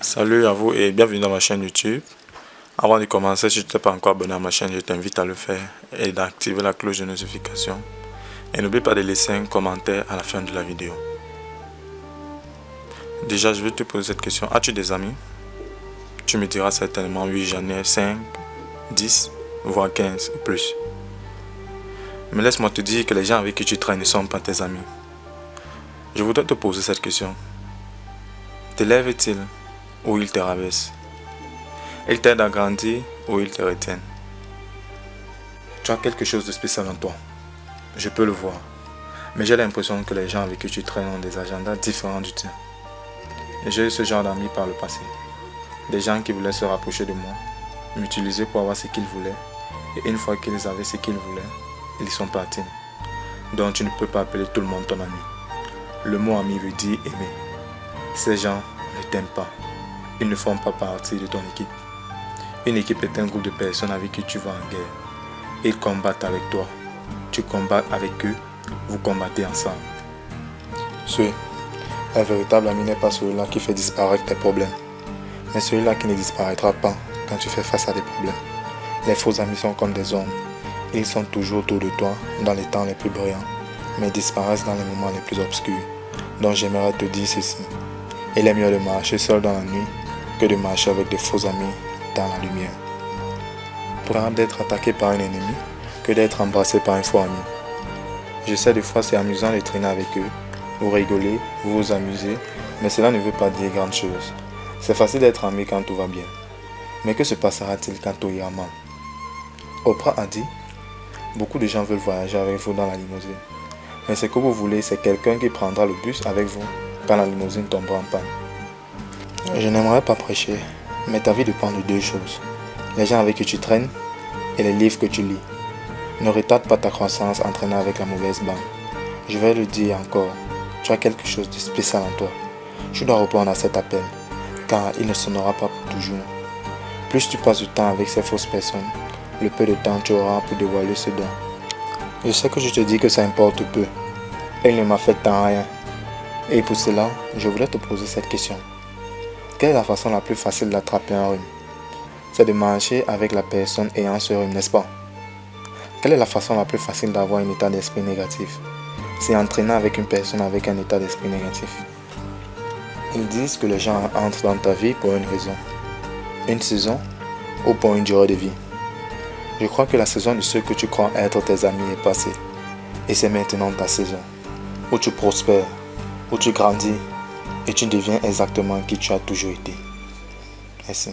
Salut à vous et bienvenue dans ma chaîne YouTube. Avant de commencer, si tu n'es pas encore abonné à ma chaîne, je t'invite à le faire et d'activer la cloche de notification. Et n'oublie pas de laisser un commentaire à la fin de la vidéo. Déjà, je vais te poser cette question. As-tu des amis? Tu me diras certainement oui, j'en ai 5, 10, voire 15 ou plus. Mais laisse-moi te dire que les gens avec qui tu traînes ne sont pas tes amis. Je voudrais te poser cette question. T'élèvent-ils ou ils te rabaissent? Ils t'aident à grandir ou ils te retiennent? Tu as quelque chose de spécial en toi. Je peux le voir. Mais j'ai l'impression que les gens avec qui tu traînes ont des agendas différents du tien. J'ai eu ce genre d'amis par le passé. Des gens qui voulaient se rapprocher de moi, m'utiliser pour avoir ce qu'ils voulaient. Et une fois qu'ils avaient ce qu'ils voulaient, ils sont partis. Donc tu ne peux pas appeler tout le monde ton ami. Le mot ami veut dire aimer. Ces gens ne t'aiment pas. Ils ne font pas partie de ton équipe. Une équipe est un groupe de personnes avec qui tu vas en guerre. Ils combattent avec toi. Tu combats avec eux. Vous combattez ensemble. Un véritable ami n'est pas celui-là qui fait disparaître tes problèmes, mais celui-là qui ne disparaîtra pas quand tu fais face à des problèmes. Les faux amis sont comme des ombres. Ils sont toujours autour de toi dans les temps les plus brillants, mais disparaissent dans les moments les plus obscurs. Donc j'aimerais te dire ceci. Il est mieux de marcher seul dans la nuit que de marcher avec de faux amis dans la lumière. Pour d'être attaqué par un ennemi que d'être embrassé par un faux ami. Je sais des fois c'est amusant de traîner avec eux. Vous rigolez, vous vous amusez, mais cela ne veut pas dire grande chose. C'est facile d'être ami quand tout va bien. Mais que se passera-t-il quand tout ira mal? Oprah a dit, beaucoup de gens veulent voyager avec vous dans la limousine. Mais ce que vous voulez, c'est quelqu'un qui prendra le bus avec vous quand la limousine tombera en panne. Je n'aimerais pas prêcher, mais ta vie dépend de deux choses. Les gens avec qui tu traînes et les livres que tu lis. Ne retarde pas ta croissance en traînant avec la mauvaise bande. Je vais le dire encore. Tu as quelque chose de spécial en toi. Tu dois répondre à cet appel, car il ne sonnera pas pour toujours. Plus tu passes du temps avec ces fausses personnes, le peu de temps tu auras pour dévoiler ce don. Je sais que je te dis que ça importe peu. Il ne m'affecte en rien. Et pour cela, je voulais te poser cette question. Quelle est la façon la plus facile d'attraper un rhume? C'est de marcher avec la personne ayant ce rhume, n'est-ce pas? Quelle est la façon la plus facile d'avoir un état d'esprit négatif? C'est entraîner avec une personne avec un état d'esprit négatif. Ils disent que les gens entrent dans ta vie pour une raison, une saison ou pour une durée de vie. Je crois que la saison de ceux que tu crois être tes amis est passée. Et c'est maintenant ta saison, où tu prospères, où tu grandis et tu deviens exactement qui tu as toujours été. Merci.